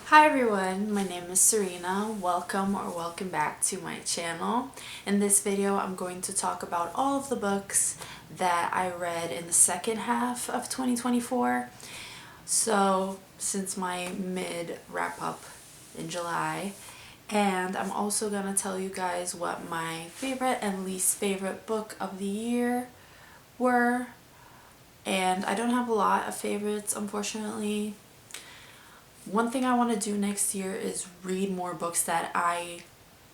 Hi everyone, my name is Serena. Welcome back to my channel. In this video, I'm going to talk about all of the books that I read in the second half of 2024. So, since my mid wrap up in July, and I'm also gonna tell you guys what my favorite and least favorite book of the year were. And I don't have a lot of favorites, unfortunately. One thing I want to do next year is read more books that I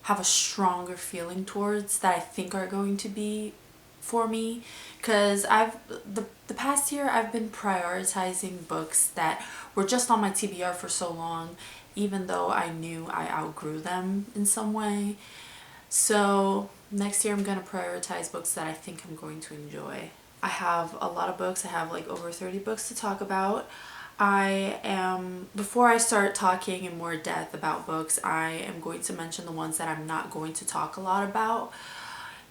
have a stronger feeling towards, that I think are going to be for me, because the past year I've been prioritizing books that were just on my TBR for so long, even though I knew I outgrew them in some way. So next year I'm going to prioritize books that I think I'm going to enjoy. I have a lot of books. I have like over 30 books to talk about. Before I start talking in more depth about books, I am going to mention the ones that I'm not going to talk a lot about.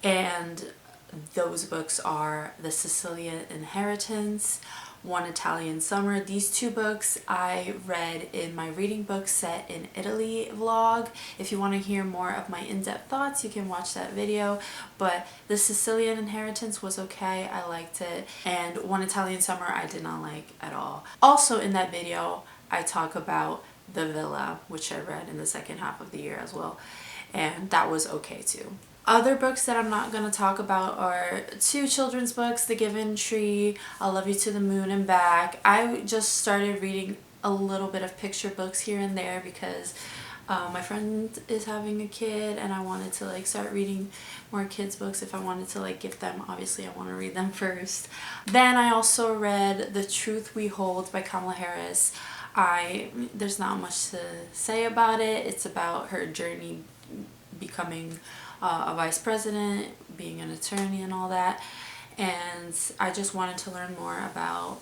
And those books are The Sicilian Inheritance, One Italian Summer. These two books I read in my reading book set in Italy vlog. If you want to hear more of my in-depth thoughts, you can watch that video. But The Sicilian Inheritance was okay. I liked it. And One Italian Summer I did not like at all. Also in that video, I talk about The Villa, which I read in the second half of the year as well. And that was okay too. Other books that I'm not going to talk about are two children's books, The Given Tree, I Love You to the Moon and Back. I just started reading a little bit of picture books here and there because my friend is having a kid and I wanted to like start reading more kids books. If I wanted to like gift them, obviously I want to read them first. Then I also read The Truth We Hold by Kamala Harris. There's not much to say about it. It's about her journey becoming a vice president, being an attorney and all that, and I just wanted to learn more about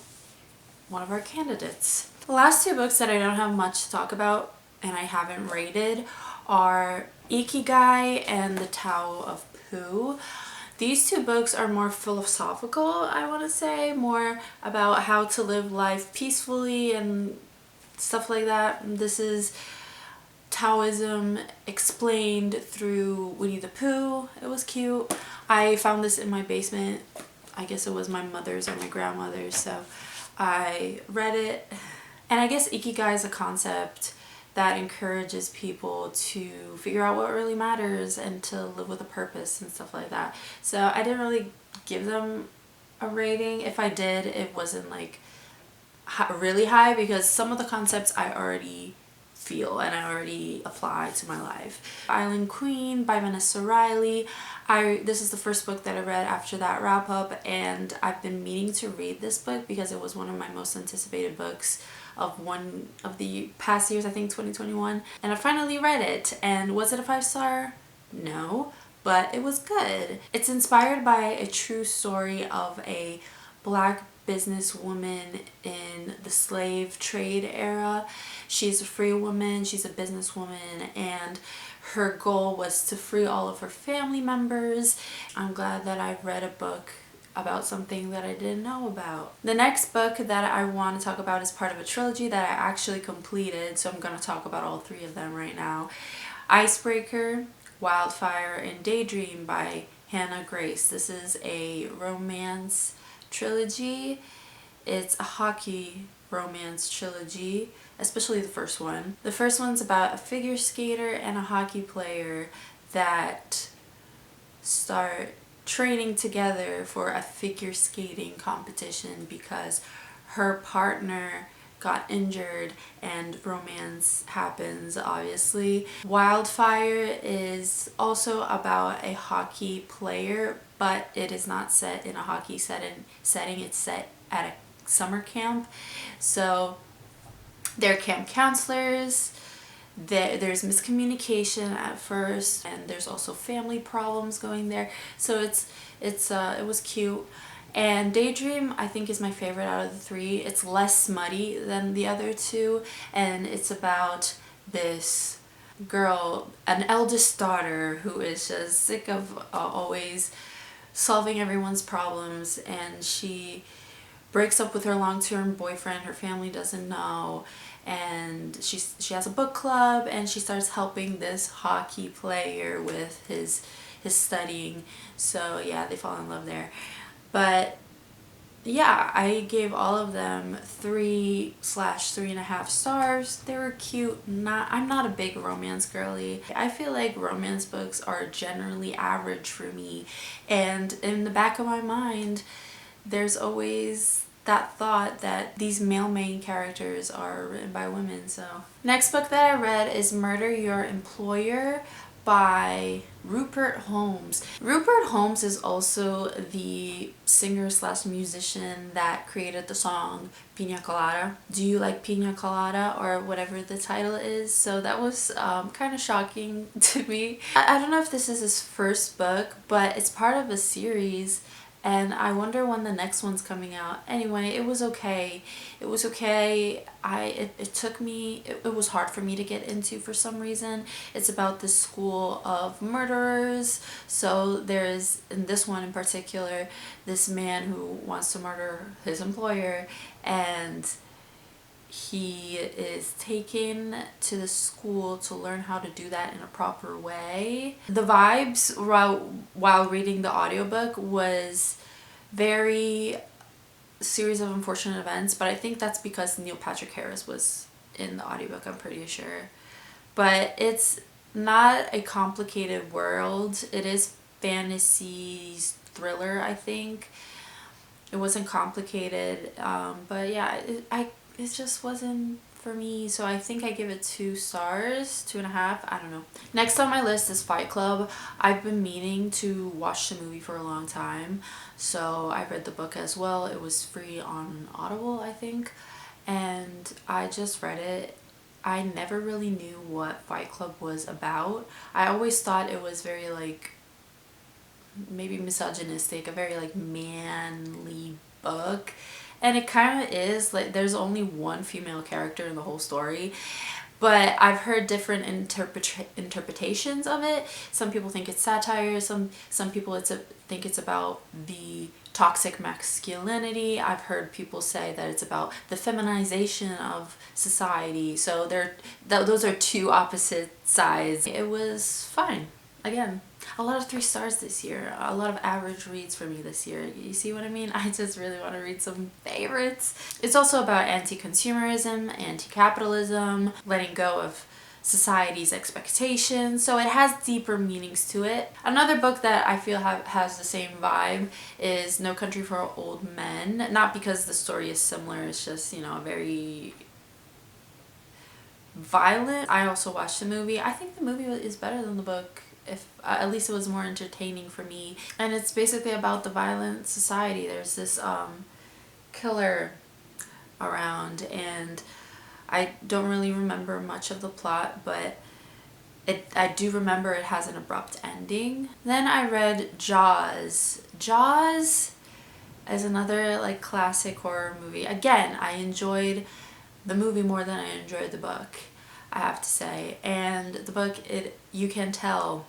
one of our candidates. The last two books that I don't have much to talk about and I haven't rated are Ikigai and The Tao of Pooh. These two books are more philosophical, I want to say, more about how to live life peacefully and stuff like that. This is Taoism explained through Winnie the Pooh. It was cute. I found this in my basement. I guess it was my mother's or my grandmother's, so I read it. And I guess Ikigai is a concept that encourages people to figure out what really matters and to live with a purpose and stuff like that. So I didn't really give them a rating. If I did, it wasn't like really high because some of the concepts I already feel and I already apply to my life. Island Queen by Vanessa Riley. This is the first book that I read after that wrap up, and I've been meaning to read this book because it was one of my most anticipated books of one of the past years, I think 2021, and I finally read it. And was it a 5-star? No, but it was good. It's inspired by a true story of a Black businesswoman in the slave trade era. She's a free woman, she's a businesswoman, and her goal was to free all of her family members. I'm glad that I've read a book about something that I didn't know about. The next book that I want to talk about is part of a trilogy that I actually completed, so I'm going to talk about all three of them right now. Icebreaker, Wildfire, and Daydream by Hannah Grace. This is a romance trilogy. It's a hockey romance trilogy, especially the first one. The first one's about a figure skater and a hockey player that start training together for a figure skating competition because her partner got injured and romance happens, obviously. Wildfire is also about a hockey player, but it is not set in a hockey setting. It's set at a summer camp. So they're camp counselors. There's miscommunication at first, and there's also family problems going there. So it was cute. And Daydream, I think, is my favorite out of the three. It's less smutty than the other two, and it's about this girl, an eldest daughter, who is just sick of always solving everyone's problems, and she breaks up with her long-term boyfriend. Her family doesn't know, and she has a book club, and she starts helping this hockey player with his studying. So yeah, they fall in love there. But yeah, I gave all of them 3/3.5 stars. They were cute. I'm not a big romance girly. I feel like romance books are generally average for me, and in the back of my mind there's always that thought that these male main characters are written by women. So next book that I read is Murder Your Employer by Rupert Holmes. Rupert Holmes is also the singer slash musician that created the song Pina Colada. Do you like Pina Colada, or whatever the title is? So that was kind of shocking to me. I don't know if this is his first book, but it's part of a series, and I wonder when the next one's coming out. Anyway, it was okay. It was okay. It took me, it was hard for me to get into for some reason. It's about this school of murderers. So there's, in this one in particular, this man who wants to murder his employer, and he is taken to the school to learn how to do that in a proper way. The vibes while reading the audiobook was very series of unfortunate events, but I think that's because Neil Patrick Harris was in the audiobook, I'm pretty sure. But it's not a complicated world. It is fantasy thriller, I think. It wasn't complicated, but yeah, it just wasn't for me. So I think I give it 2 stars, 2.5. I don't know. Next on my list is Fight Club. I've been meaning to watch the movie for a long time, so I read the book as well. It was free on Audible, I think, and I just read it. I never really knew what Fight Club was about. I always thought it was very like maybe misogynistic, a very like manly book, and it kind of is. Like, there's only one female character in the whole story, but I've heard different interpretations of it. Some people think it's satire, some people think it's about the toxic masculinity. I've heard people say that it's about the feminization of society. So those are two opposite sides. It was fine. Again, a lot of 3 stars this year. A lot of average reads for me this year. You see what I mean? I just really want to read some favorites. It's also about anti-consumerism, anti-capitalism, letting go of society's expectations. So it has deeper meanings to it. Another book that I feel has the same vibe is No Country for Old Men. Not because the story is similar, it's just, you know, very violent. I also watched the movie. I think the movie is better than the book. If at least it was more entertaining for me. And it's basically about the violent society. There's this killer around, and I don't really remember much of the plot, but I do remember it has an abrupt ending. Then I read Jaws. Jaws is another like classic horror movie. Again, I enjoyed the movie more than I enjoyed the book, I have to say. And the book, you can tell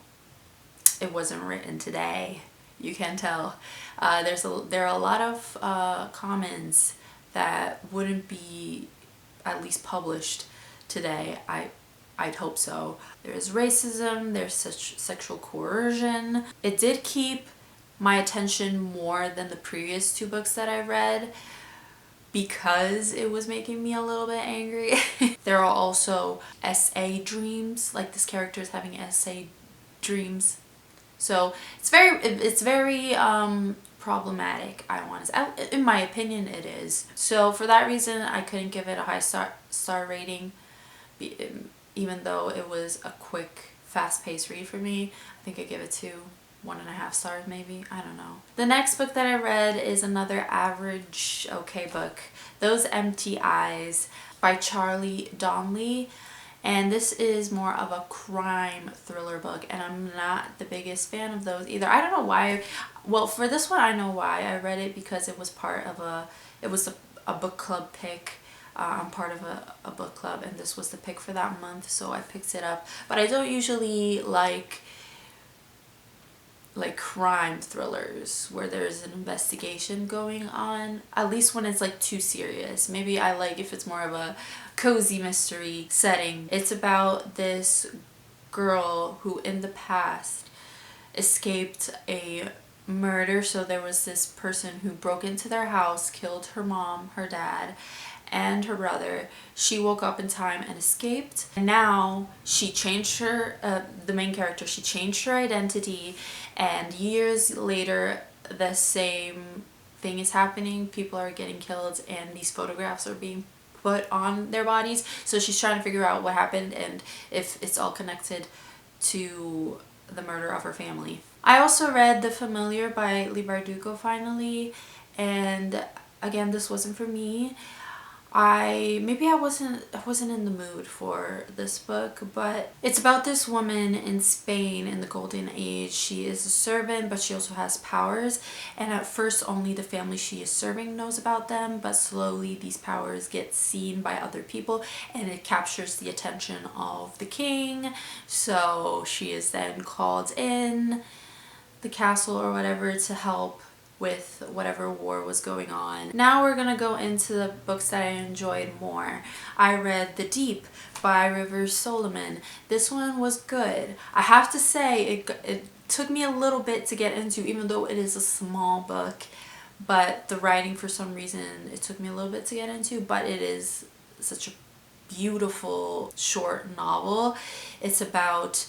it wasn't written today. You can tell. There are a lot of comments that wouldn't be at least published today. I'd hope so. There's racism, there's such sexual coercion. It did keep my attention more than the previous 2 books that I read, because it was making me a little bit angry. There are also SA dreams, like this character is having SA dreams. So it's very problematic, I want to say. In my opinion, it is. So for that reason, I couldn't give it a high star rating, even though it was a quick, fast-paced read for me. I think I give it 1.5 stars maybe. I don't know. The next book that I read is another average okay book, Those Empty Eyes by Charlie Donnelly. And this is more of a crime thriller book, and I'm not the biggest fan of those either. I don't know why. Well, for this one I know why. I read it because it was part of a book club pick. I'm part of a book club, and this was the pick for that month, so I picked it up. But I don't usually like like crime thrillers where there's an investigation going on, at least when it's like too serious. Maybe I like if it's more of a cozy mystery setting. It's about this girl who in the past escaped a murder. So there was this person who broke into their house, killed her mom, her dad, and her brother. She woke up in time and escaped. And now she changed her, the main character, she changed her identity, and years later the same thing is happening. People are getting killed and these photographs are being put on their bodies. So she's trying to figure out what happened and if it's all connected to the murder of her family. I also read The Familiar by Leigh Bardugo finally, and again, this wasn't for me. I wasn't in the mood for this book, but it's about this woman in Spain in the Golden Age. She is a servant, but she also has powers, and at first only the family she is serving knows about them, but slowly these powers get seen by other people and it captures the attention of the king. So she is then called in the castle or whatever to help with whatever war was going on. Now we're gonna go into the books that I enjoyed more. I read The Deep by Rivers Solomon. This one was good. I have to say it took me a little bit to get into, even though it is a small book, but the writing for some reason it took me a little bit to get into, but it is such a beautiful short novel. It's about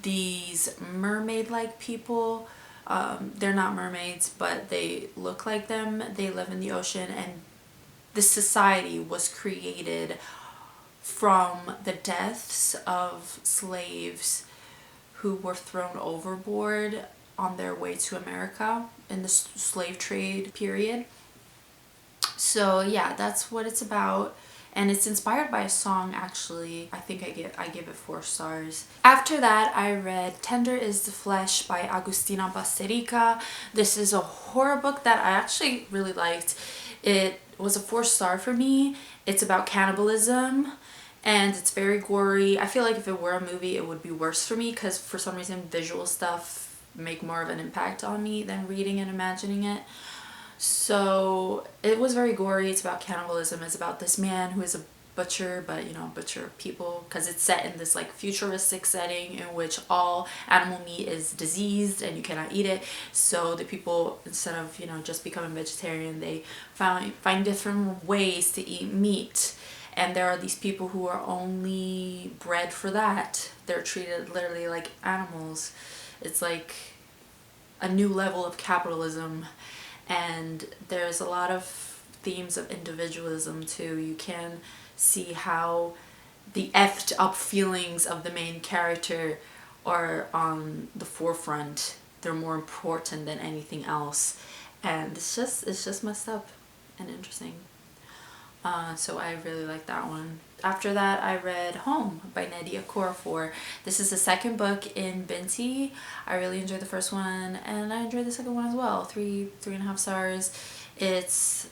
these mermaid-like people. They're not mermaids, but they look like them. They live in the ocean, and this society was created from the deaths of slaves who were thrown overboard on their way to America in the slave trade period. So yeah, that's what it's about. And it's inspired by a song, actually. I think I give it 4 stars. After that, I read Tender is the Flesh by Agustina Basterica. This is a horror book that I actually really liked. It was a 4-star for me. It's about cannibalism and it's very gory. I feel like if it were a movie, it would be worse for me because for some reason visual stuff make more of an impact on me than reading and imagining it. So it was very gory. It's about cannibalism. It's about this man who is a butcher, but you know, butcher people, because it's set in this like futuristic setting in which all animal meat is diseased and you cannot eat it. So the people, instead of, you know, just becoming vegetarian, they find different ways to eat meat. And there are these people who are only bred for that. They're treated literally like animals. It's like a new level of capitalism. And there's a lot of themes of individualism too. You can see how the effed up feelings of the main character are on the forefront. They're more important than anything else. And it's just messed up and interesting. So I really like that one. After that, I read Home by Nnedi Okorafor. This is the second book in Binti. I really enjoyed the first one and I enjoyed the second one as well. 3.5 stars. It's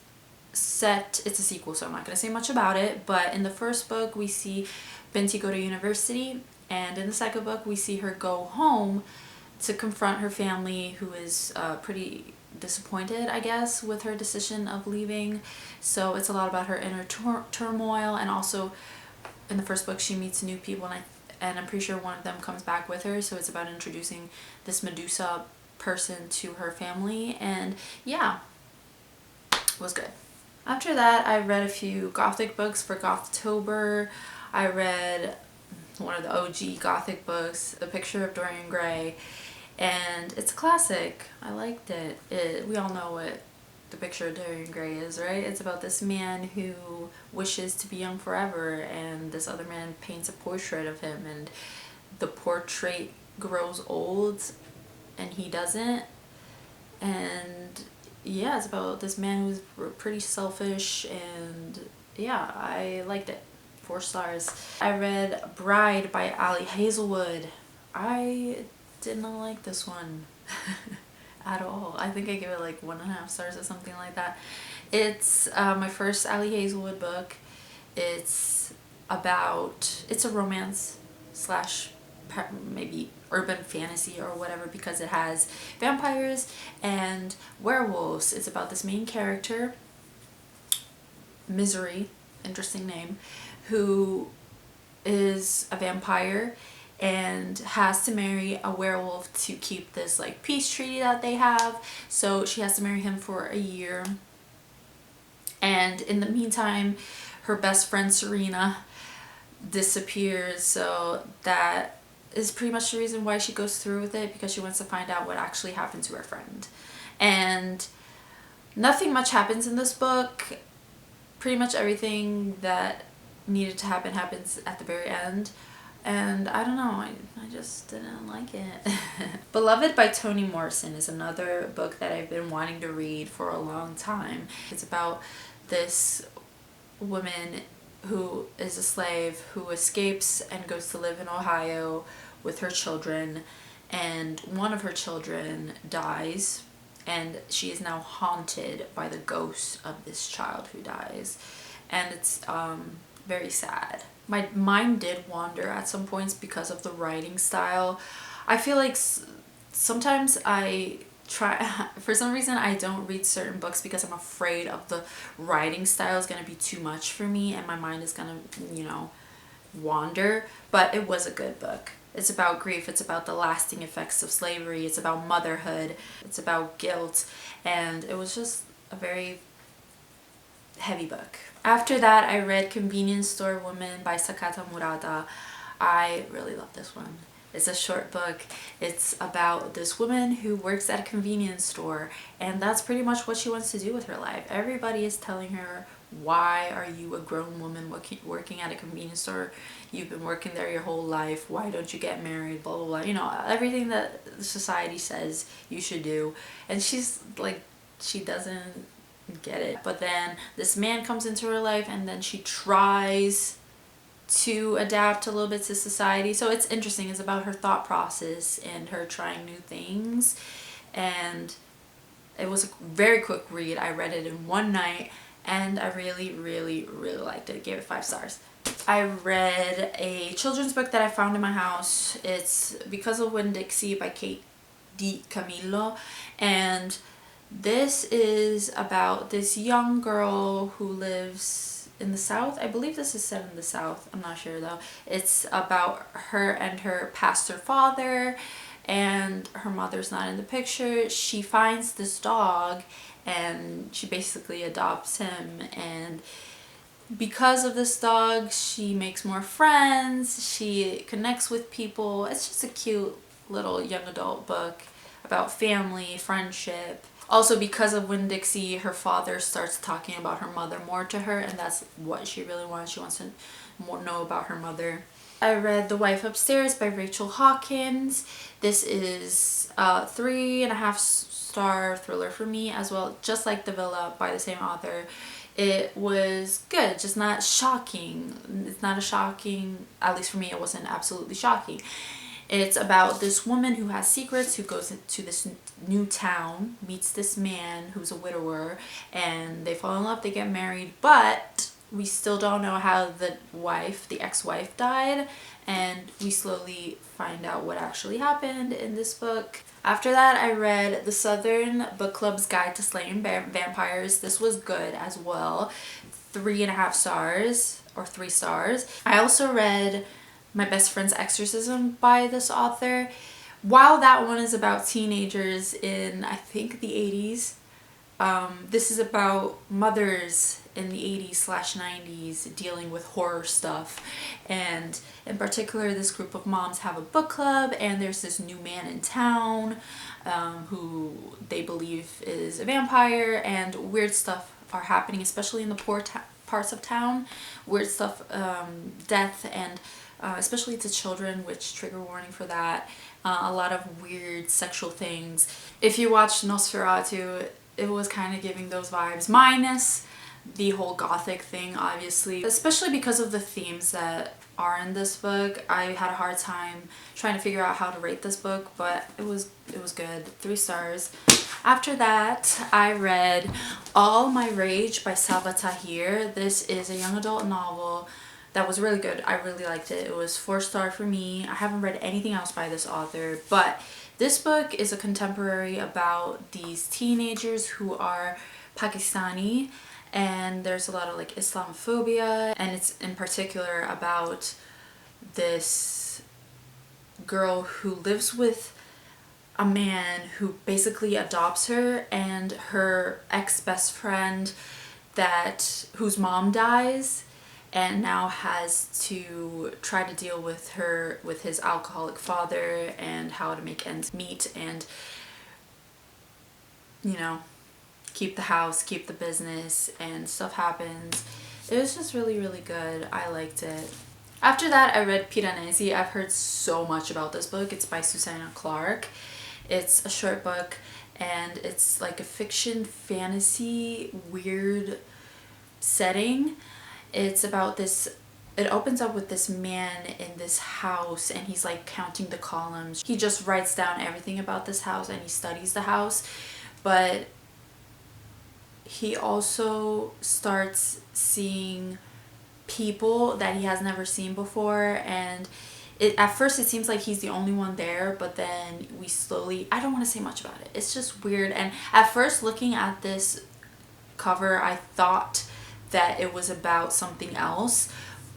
a sequel, so I'm not going to say much about it, but in the first book we see Binti go to university, and in the second book we see her go home to confront her family, who is pretty disappointed, I guess, with her decision of leaving. So it's a lot about her inner turmoil, and also in the first book she meets new people, and I'm pretty sure one of them comes back with her, so it's about introducing this Medusa person to her family, and yeah, it was good. After that, I read a few Gothic books for Gothtober. I read one of the OG Gothic books, The Picture of Dorian Gray, and it's a classic. I liked it. We all know what The Picture of Dorian Gray is, right? It's about this man who wishes to be young forever, and this other man paints a portrait of him, and the portrait grows old and he doesn't. And yeah, it's about this man who's pretty selfish, and yeah, I liked it. 4 stars. I read Bride by Ali Hazelwood. I did not like this one at all. I think I gave it like 1.5 stars or something like that. It's my first Ali Hazelwood book. It's a romance slash maybe urban fantasy or whatever, because it has vampires and werewolves. It's about this main character, Misery, interesting name, who is a vampire and has to marry a werewolf to keep this like peace treaty that they have. So she has to marry him for a year, and in the meantime her best friend Serena disappears. So that is pretty much the reason why she goes through with it, because she wants to find out what actually happened to her friend. And nothing much happens in this book. Pretty much everything that needed to happen happens at the very end. And I don't know, I just didn't like it. Beloved by Toni Morrison is another book that I've been wanting to read for a long time. It's about this woman who is a slave who escapes and goes to live in Ohio with her children, and one of her children dies, and she is now haunted by the ghost of this child who dies. And it's very sad. My mind did wander at some points because of the writing style. I feel like sometimes I try, for some reason I don't read certain books because I'm afraid of the writing style is going to be too much for me and my mind is going to, you know, wander. But it was a good book. It's about grief, it's about the lasting effects of slavery, it's about motherhood, it's about guilt, and it was just a very heavy book. After that, I read Convenience Store Woman by Sakata Murata. I really love this one. It's a short book. It's about this woman who works at a convenience store, and that's pretty much what she wants to do with her life. Everybody is telling her, why are you a grown woman working at a convenience store? You've been working there your whole life. Why don't you get married? Blah, blah, blah. You know, everything that society says you should do. And she's like, she doesn't get it. But then this man comes into her life, and then she tries to adapt a little bit to society. So it's interesting. It's about her thought process and her trying new things. And it was a very quick read. I read it in one night, and I really, really, really liked it. I gave it 5 stars. I read a children's book that I found in my house. It's Because of Winn-Dixie by Kate DiCamillo, and this is about this young girl who lives in the South. I believe this is set in the South. I'm not sure though. It's about her and her pastor father, and her mother's not in the picture. She finds this dog and she basically adopts him, and because of this dog she makes more friends, she connects with people. It's just a cute little young adult book about family, friendship. Also, because of Winn-Dixie, her father starts talking about her mother more to her, and that's what she really wants. She wants to know about her mother. I read The Wife Upstairs by Rachel Hawkins. This is a 3.5 star thriller for me as well, just like The Villa by the same author. It was good, just not shocking. It's not a shocking, at least for me, it wasn't absolutely shocking. It's about this woman who has secrets, who goes to this new town, meets this man who's a widower, and they fall in love, they get married, but we still don't know how the ex-wife died, and we slowly find out what actually happened in this book. After that, I read The Southern Book Club's Guide to Slaying Vampires. This was good as well. 3.5 stars, or 3 stars. I also read My Best Friend's Exorcism by this author. While that one is about teenagers in, I think, the 80s, this is about mothers in the 80s/90s dealing with horror stuff. And in particular, this group of moms have a book club, and there's this new man in town who they believe is a vampire, and weird stuff are happening, especially in the poor parts of town. Weird stuff, death, and especially to children, which trigger warning for that. A lot of weird sexual things. If you watched Nosferatu, it was kind of giving those vibes, minus the whole gothic thing, obviously. Especially because of the themes that are in this book, I had a hard time trying to figure out how to rate this book, but it was good. 3 stars. After that, I read All My Rage by Salva Tahir. This is a young adult novel that was really good. I really liked it. It was 4-star for me. I haven't read anything else by this author, but this book is a contemporary about these teenagers who are Pakistani, and there's a lot of like Islamophobia, and it's in particular about this girl who lives with a man who basically adopts her, and her ex-best friend whose mom dies and now has to try to deal with his alcoholic father and how to make ends meet and, you know, keep the house, keep the business, and stuff happens. It was just really, really good. I liked it. After that, I read Piranesi. I've heard so much about this book. It's by Susanna Clarke. It's a short book, and it's like a fiction fantasy weird setting. It's about this, it opens up with this man in this house, and he's like counting the columns. He just writes down everything about this house and he studies the house, but he also starts seeing people that he has never seen before, and at first it seems like he's the only one there, but then we slowly, I don't want to say much about it, it's just weird. And at first, looking at this cover, I thought that it was about something else,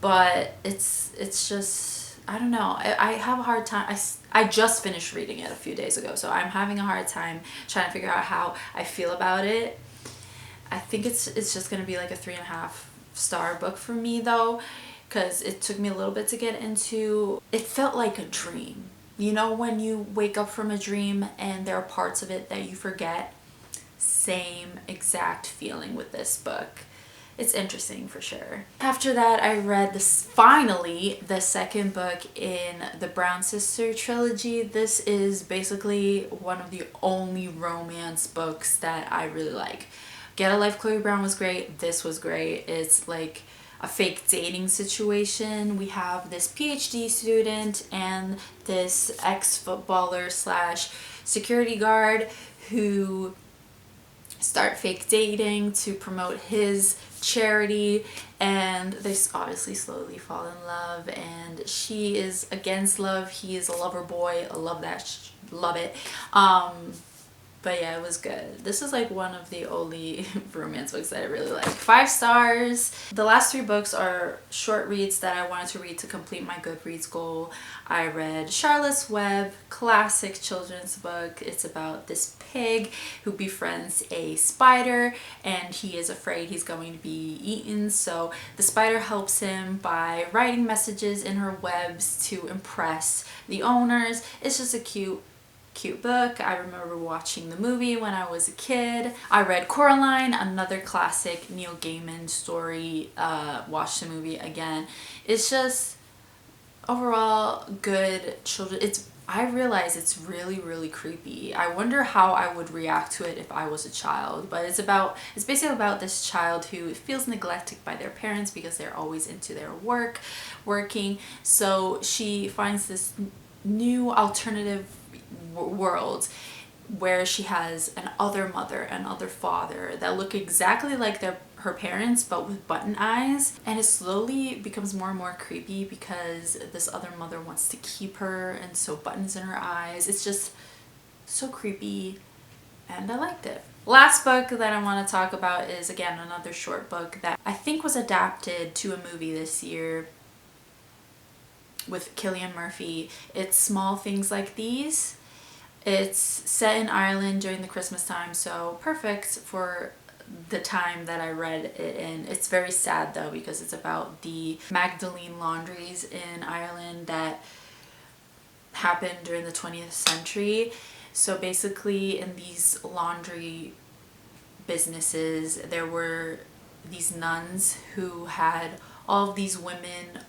but it's just, I don't know, I have a hard time. I just finished reading it a few days ago, so I'm having a hard time trying to figure out how I feel about it. I think it's just gonna be like a 3.5-star book for me though, because it took me a little bit to get into. It felt like a dream. You know, when you wake up from a dream and there are parts of it that you forget? Same exact feeling with this book. It's interesting for sure. After that, I read finally the second book in the Brown Sister trilogy. This is basically one of the only romance books that I really like. Get a Life, Chloe Brown was great. This was great. It's like a fake dating situation. We have this PhD student and this ex-footballer slash security guard who start fake dating to promote his charity, and they obviously slowly fall in love, and she is against love, he is a lover boy. I love that, love it. But yeah, it was good. This is like one of the only romance books that I really like. 5 stars. The last 3 books are short reads that I wanted to read to complete my Goodreads goal. I read Charlotte's Web, classic children's book. It's about this pig who befriends a spider, and he is afraid he's going to be eaten. So the spider helps him by writing messages in her webs to impress the owners. It's just a cute book. I remember watching the movie when I was a kid. I read Coraline, another classic Neil Gaiman story. Watched the movie again. It's just overall good children. I realize it's really, really creepy. I wonder how I would react to it if I was a child. But it's basically about this child who feels neglected by their parents because they're always into their working. So she finds this new alternative world where she has an other mother and other father that look exactly like her parents, but with button eyes, and it slowly becomes more and more creepy because this other mother wants to keep her, and so buttons in her eyes. It's just so creepy, and I liked it. Last book that I want to talk about is again another short book that I think was adapted to a movie this year with Cillian Murphy. It's Small Things Like These. It's set in Ireland during the Christmas time, so perfect for the time that I read it in. It's very sad though because it's about the Magdalene laundries in Ireland that happened during the 20th century. So basically in these laundry businesses there were these nuns who had all of these women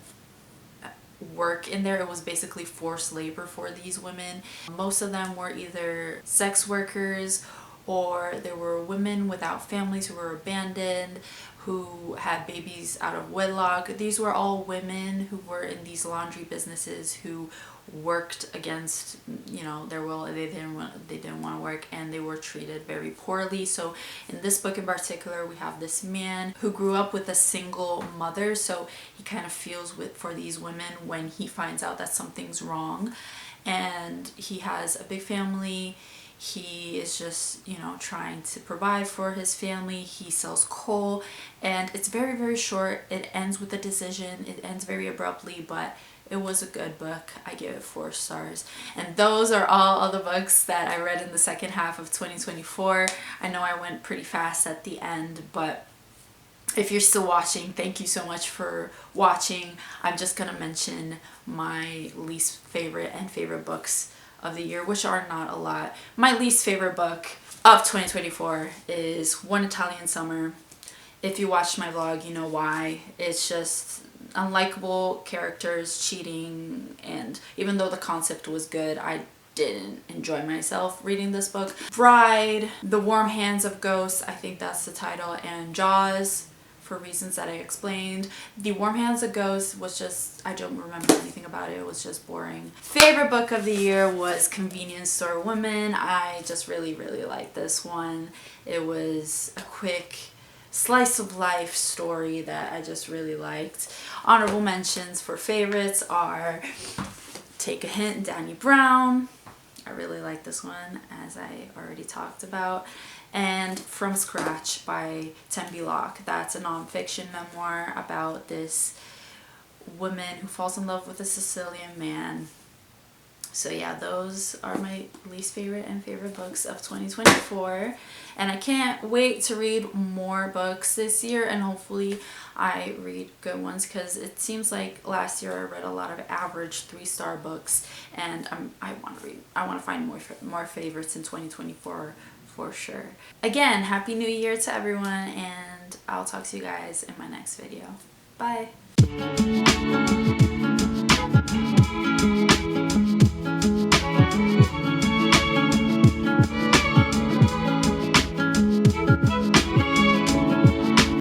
work in there. It was basically forced labor for these women. Most of them were either sex workers or there were women without families who were abandoned, who had babies out of wedlock. These were all women who were in these laundry businesses who worked against, you know, their will. They didn't want to work, and they were treated very poorly. So in this book in particular, we have this man who grew up with a single mother, so he kind of feels for these women when he finds out that something's wrong. And he has a big family. He is just, you know, trying to provide for his family. He sells coal, and it's very, very short. It ends with a decision. It ends very abruptly, but it was a good book. I give it 4 stars. And those are all the books that I read in the second half of 2024. I know I went pretty fast at the end, but if you're still watching, thank you so much for watching. I'm just gonna mention my least favorite and favorite books of the year, which are not a lot. My least favorite book of 2024 is One Italian Summer. If you watched my vlog, you know why. It's just unlikable characters, cheating, and even though the concept was good, I didn't enjoy myself reading this book. Bride, The Warm Hands of Ghosts, I think that's the title, and Jaws, for reasons that I explained. The Warm Hands of Ghosts was just, I don't remember anything about it. It was just boring. Favorite book of the year was Convenience Store Woman. I just really, really liked this one. It was a quick slice of life story that I just really liked. Honorable mentions for favorites are Take a Hint, Dani Brown. I really like this one, as I already talked about. And From Scratch by Tembi Locke. That's a nonfiction memoir about this woman who falls in love with a Sicilian man. So yeah, those are my least favorite and favorite books of 2024. And I can't wait to read more books this year, and hopefully I read good ones, because it seems like last year I read a lot of average 3-star books, and I want to find more favorites in 2024 for sure. Again, Happy New Year to everyone, and I'll talk to you guys in my next video. Bye!